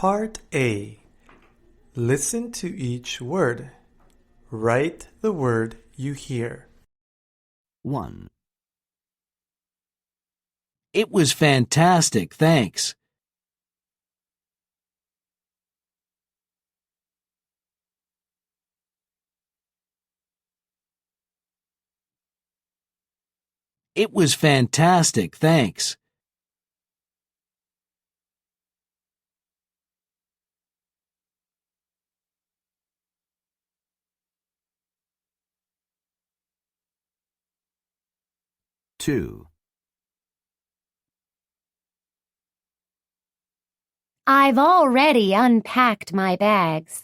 Part A. Listen to each word. Write the word you hear. 1. It was fantastic, thanks. It was fantastic, thanks. 2. I've already unpacked my bags.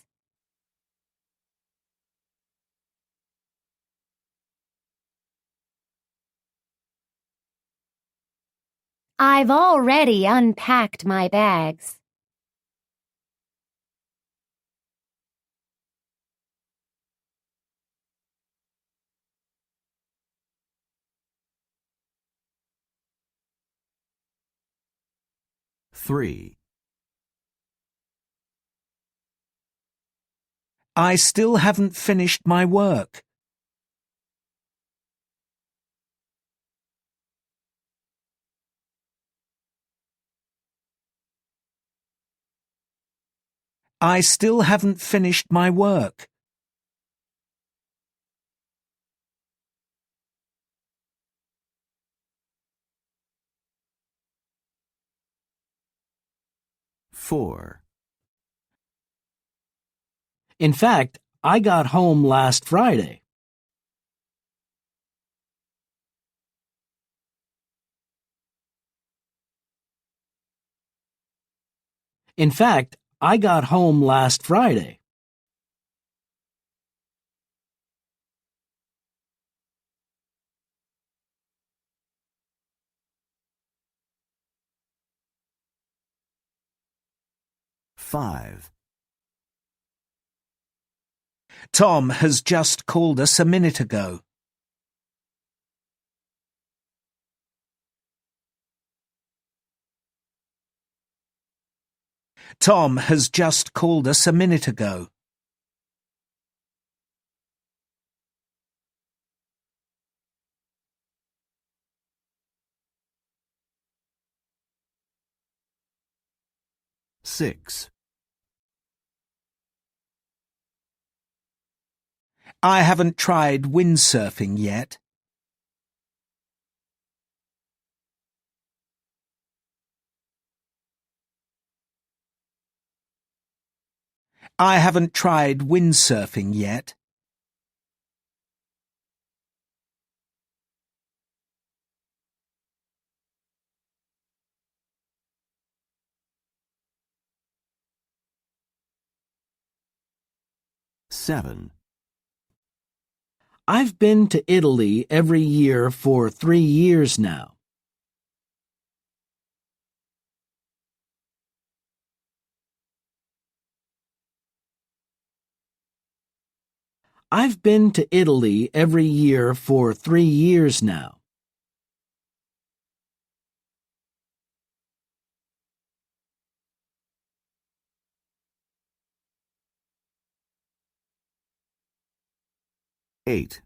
I've already unpacked my bags. 3. I still haven't finished my work. I still haven't finished my work. 4. In fact, I got home last Friday. In fact, I got home last Friday. 5. Tom has just called us a minute ago. Tom has just called us a minute ago. 6. I haven't tried windsurfing yet. I haven't tried windsurfing yet. 7. I've been to Italy every year for 3 years now. I've been to Italy every year for 3 years now. 8.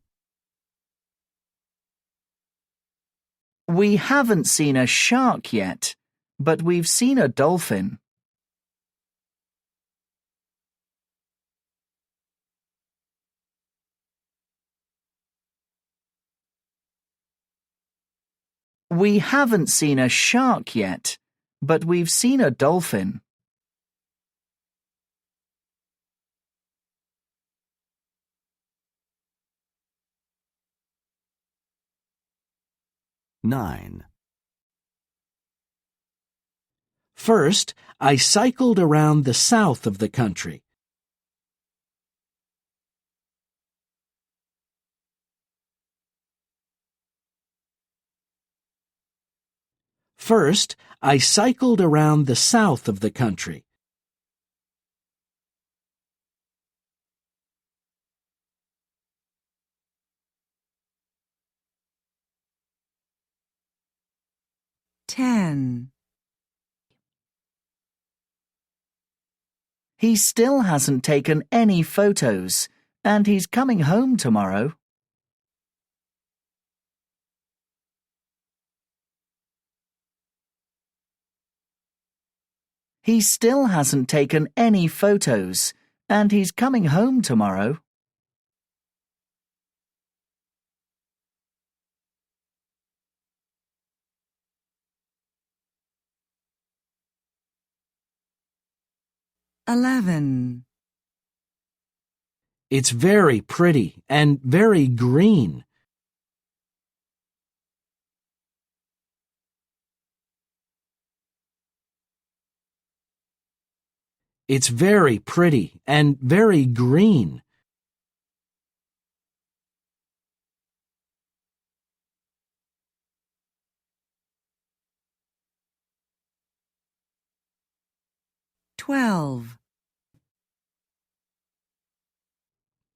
We haven't seen a shark yet, but we've seen a dolphin. We haven't seen a shark yet, but we've seen a dolphin. 9. First, I cycled around the south of the country. First, I cycled around the south of the country. 10. He still hasn't taken any photos, and he's coming home tomorrow. He still hasn't taken any photos, and he's coming home tomorrow. It's very pretty and very green. It's very pretty and very green.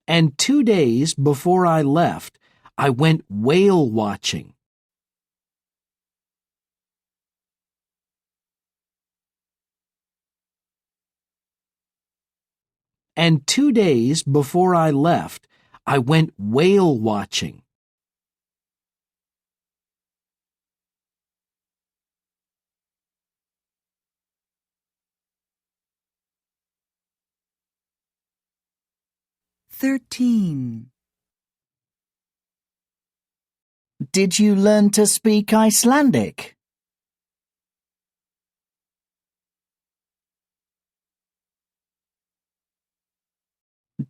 And 2 days before I left, I went whale watching. And 2 days before I left, I went whale watching. Did you learn to speak Icelandic?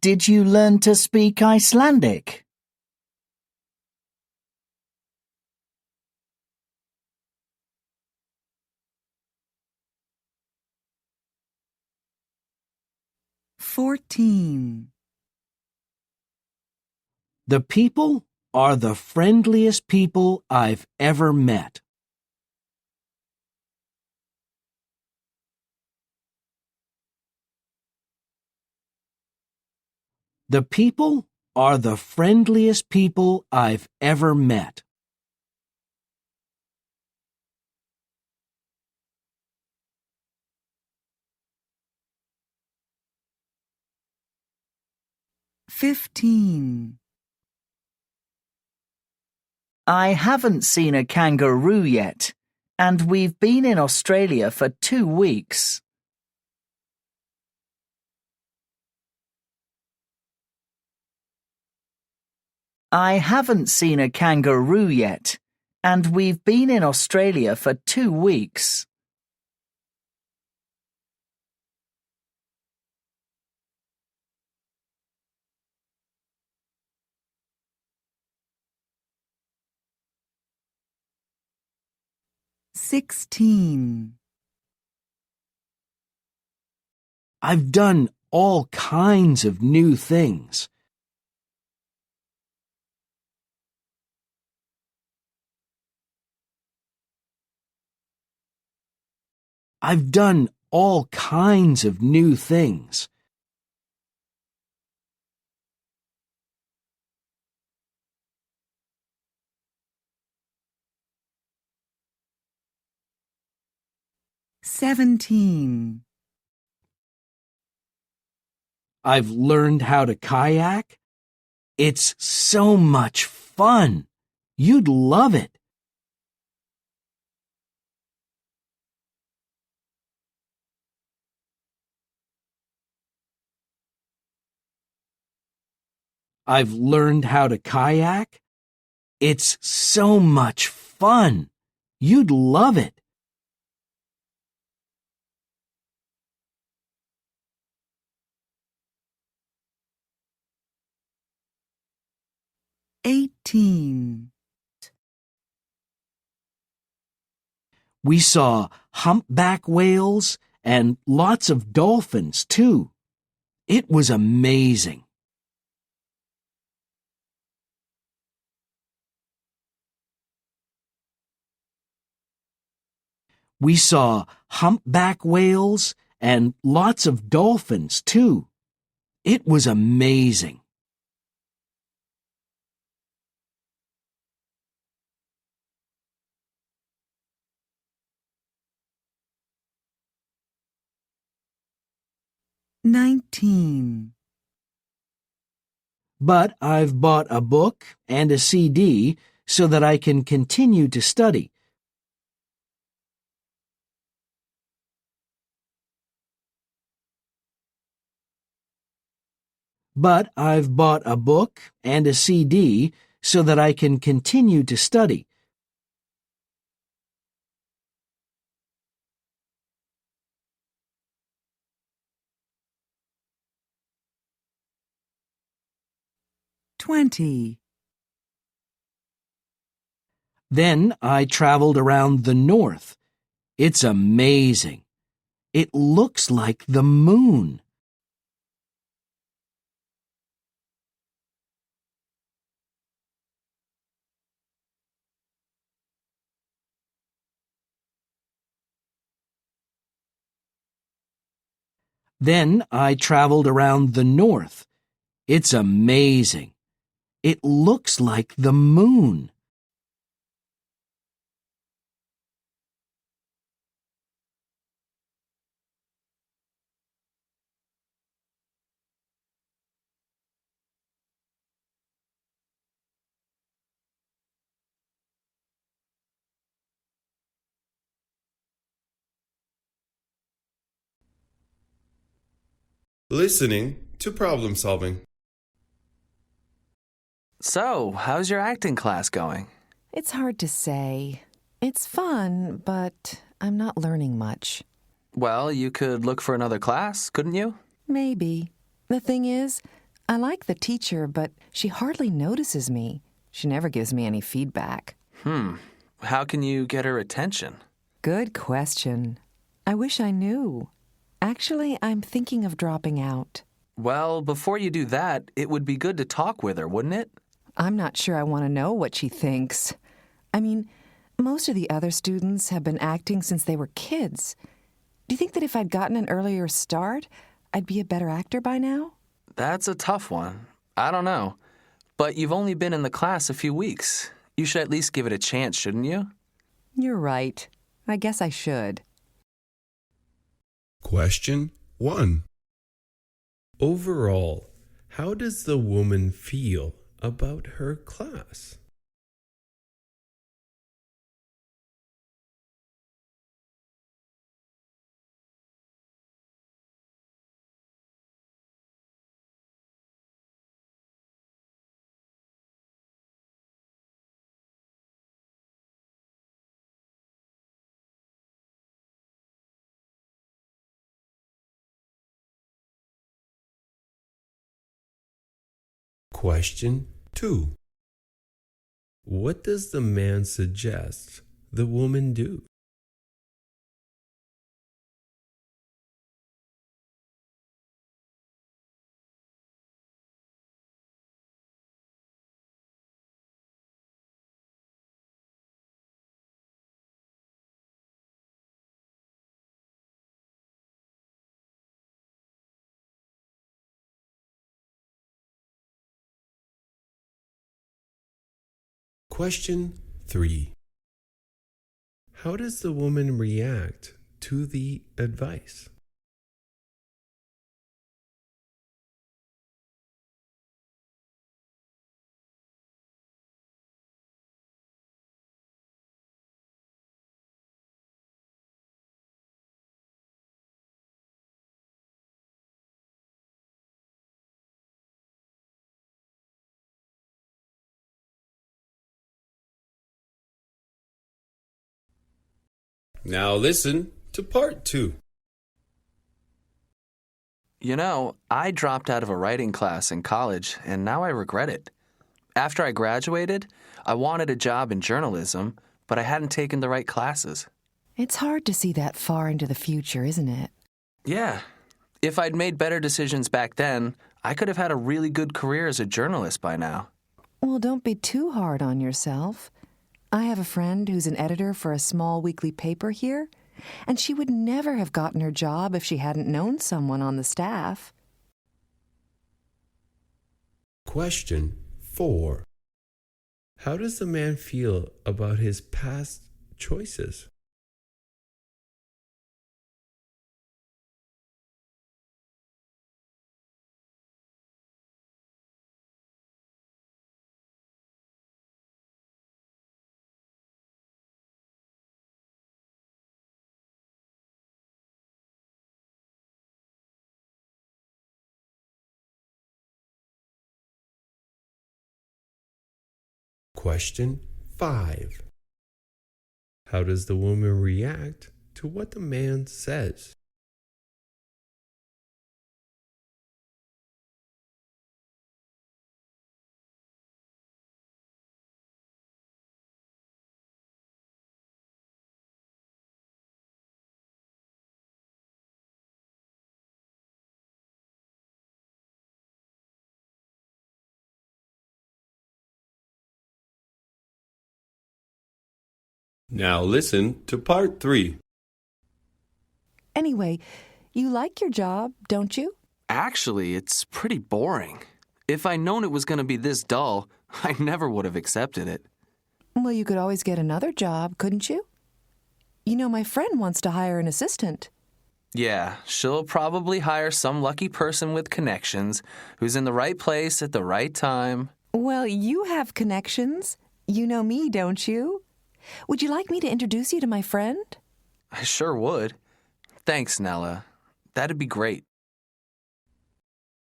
Did you learn to speak Icelandic? The people are the friendliest people I've ever met. The people are the friendliest people I've ever met. I haven't seen a kangaroo yet, and we've been in Australia for 2 weeks. I haven't seen a kangaroo yet, and we've been in Australia for 2 weeks. I've done all kinds of new things. I've done all kinds of new things. I've learned how to kayak. It's so much fun. You'd love it. I've learned how to kayak. It's so much fun. You'd love it. We saw humpback whales and lots of dolphins, too. It was amazing. We saw humpback whales and lots of dolphins, too. It was amazing. 19. But I've bought a book and a CD so that I can continue to study. But I've bought a book and a CD so that I can continue to study. Twenty. Then I traveled around the north. It's amazing. It looks like the moon. Then I traveled around the north. It's amazing. It looks like the moon. Listening to problem solving. So, how's your acting class going? It's hard to say. It's fun, but I'm not learning much. Well, you could look for another class, couldn't you? Maybe. The thing is, I like the teacher, but she hardly notices me. She never gives me any feedback. How can you get her attention? Good question. I wish I knew. Actually, I'm thinking of dropping out. Well, before you do that, it would be good to talk with her, wouldn't it? I'm not sure I want to know what she thinks. I mean, most of the other students have been acting since they were kids. Do you think that if I'd gotten an earlier start, I'd be a better actor by now? That's a tough one. I don't know. But you've only been in the class a few weeks. You should at least give it a chance, shouldn't you? You're right. I guess I should. Question 1. Overall, how does the woman feel about her class? Question 2. What does the man suggest the woman do? Question 3. How does the woman react to the advice? Now listen to part 2. You know, I dropped out of a writing class in college, and now I regret it. After I graduated, I wanted a job in journalism, but I hadn't taken the right classes. It's hard to see that far into the future, isn't it? Yeah. If I'd made better decisions back then, I could have had a really good career as a journalist by now. Well, don't be too hard on yourself. I have a friend who's an editor for a small weekly paper here, and she would never have gotten her job if she hadn't known someone on the staff. Question 4. How does the man feel about his past choices? Question 5. How does the woman react to what the man says? Now listen to part 3. Anyway, you like your job, don't you? Actually, it's pretty boring. If I'd known it was going to be this dull, I never would have accepted it. Well, you could always get another job, couldn't you? You know, my friend wants to hire an assistant. Yeah, she'll probably hire some lucky person with connections who's in the right place at the right time. Well, you have connections. You know me, don't you? Would you like me to introduce you to my friend? I sure would. Thanks, Nella. That'd be great.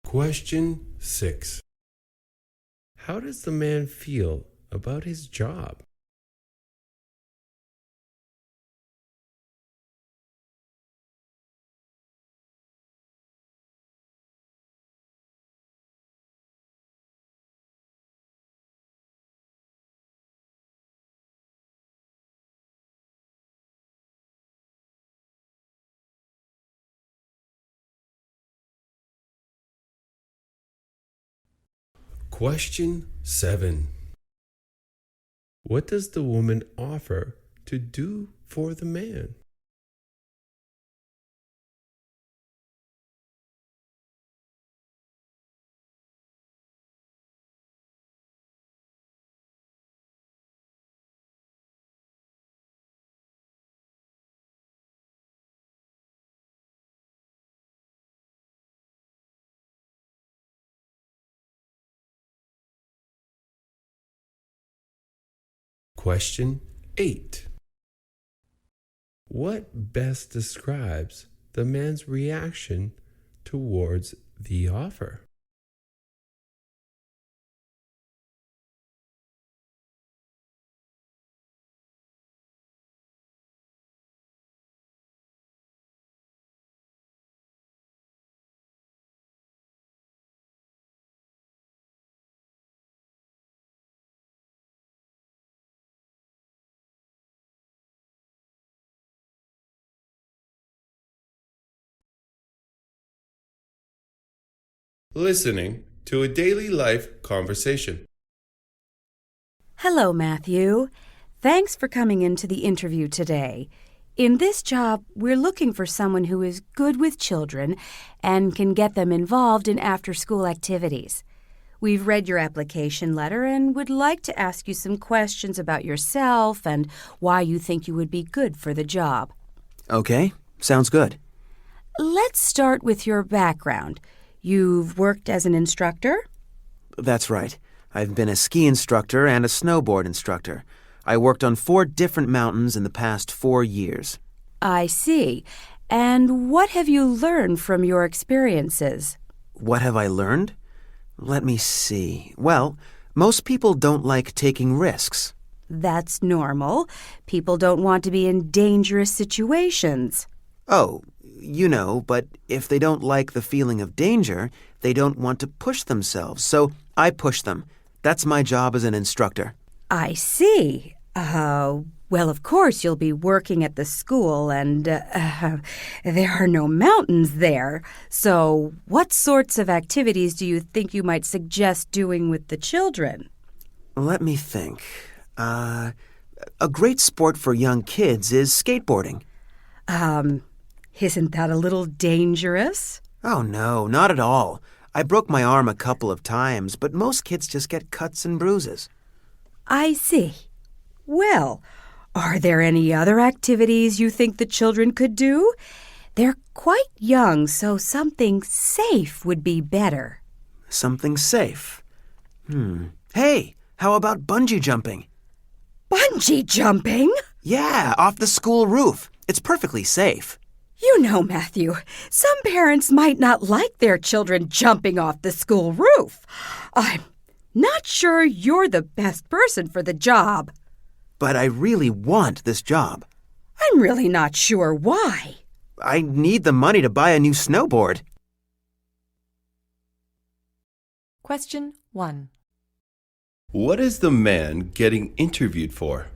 Question 6. How does the man feel about his job? Question 7. What does the woman offer to do for the man? Question 8. What best describes the man's reaction towards the offer? Listening to a daily life conversation. Hello, Matthew. Thanks for coming into the interview today. In this job, we're looking for someone who is good with children and can get them involved in after-school activities. We've read your application letter and would like to ask you some questions about yourself and why you think you would be good for the job. Okay, sounds good. Let's start with your background. You've worked as an instructor? That's right. I've been a ski instructor and a snowboard instructor. I worked on 4 different mountains in the past 4 years. I see. And what have you learned from your experiences? What have I learned? Let me see. Well, most people don't like taking risks. That's normal. People don't want to be in dangerous situations. Oh, you know, but if they don't like the feeling of danger, they don't want to push themselves, so I push them. That's my job as an instructor. I see. Well, of course, you'll be working at the school, and there are no mountains there. So what sorts of activities do you think you might suggest doing with the children? Let me think. A great sport for young kids is skateboarding. Isn't that a little dangerous? Oh, no, not at all. I broke my arm a couple of times, but most kids just get cuts and bruises. I see. Well, are there any other activities you think the children could do? They're quite young, so something safe would be better. Something safe? Hey, how about bungee jumping? Bungee jumping? Yeah, off the school roof. It's perfectly safe. You know, Matthew, some parents might not like their children jumping off the school roof. Not sure you're the best person for the job. But I really want this job. I'm really not sure why. I need the money to buy a new snowboard. Question 1. What is the man getting interviewed for?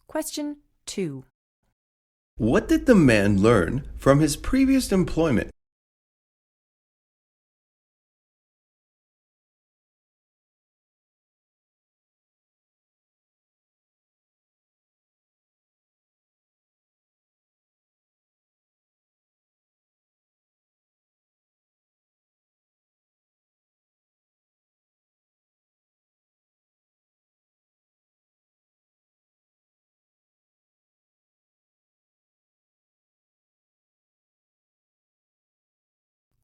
Question 2. What did the man learn from his previous employment?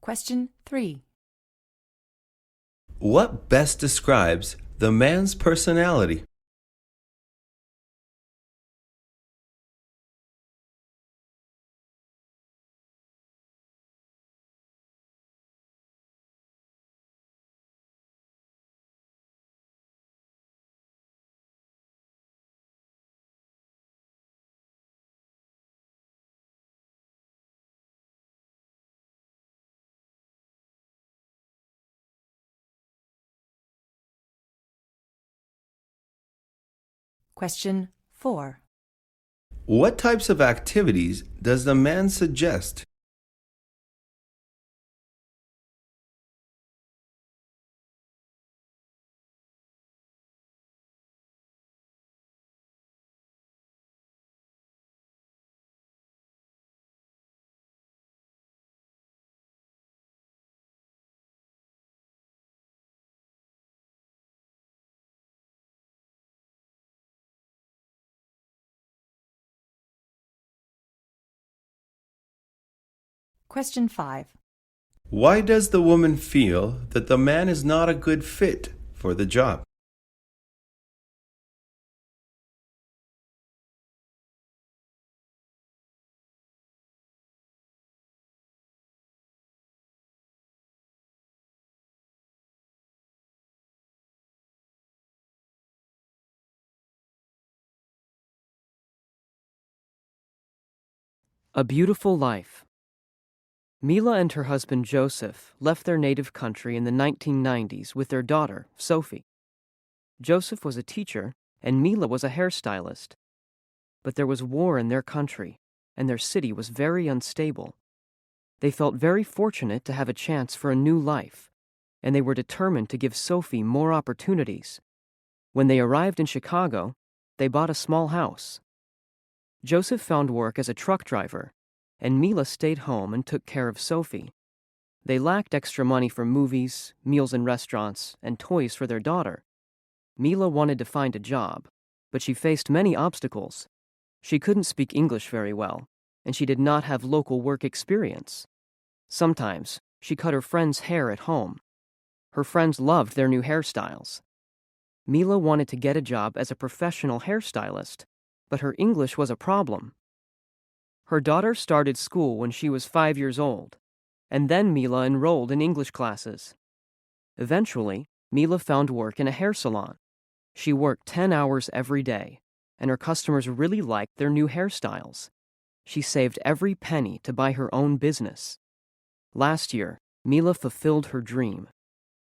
Question 3. What best describes the man's personality? Question 4. What types of activities does the man suggest? Question 5. Why does the woman feel that the man is not a good fit for the job? A Beautiful Life. Mila and her husband Joseph left their native country in the 1990s with their daughter, Sophie. Joseph was a teacher and Mila was a hairstylist. But there was war in their country, and their city was very unstable. They felt very fortunate to have a chance for a new life, and they were determined to give Sophie more opportunities. When they arrived in Chicago, they bought a small house. Joseph found work as a truck driver, and Mila stayed home and took care of Sophie. They lacked extra money for movies, meals in restaurants, and toys for their daughter. Mila wanted to find a job, but she faced many obstacles. She couldn't speak English very well, and she did not have local work experience. Sometimes, she cut her friends' hair at home. Her friends loved their new hairstyles. Mila wanted to get a job as a professional hairstylist, but her English was a problem. Her daughter started school when she was 5 years old, and then Mila enrolled in English classes. Eventually, Mila found work in a hair salon. She worked 10 hours every day, and her customers really liked their new hairstyles. She saved every penny to buy her own business. Last year, Mila fulfilled her dream.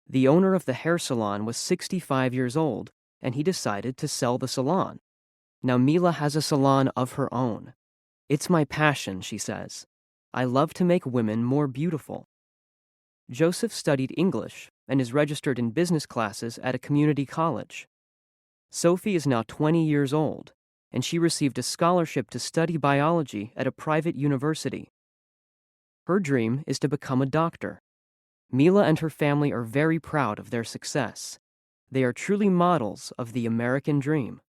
The owner of the hair salon was 65 years old, and he decided to sell the salon. Now Mila has a salon of her own. It's my passion, she says. I love to make women more beautiful. Joseph studied English and is registered in business classes at a community college. Sophie is now 20 years old, and she received a scholarship to study biology at a private university. Her dream is to become a doctor. Mila and her family are very proud of their success. They are truly models of the American dream.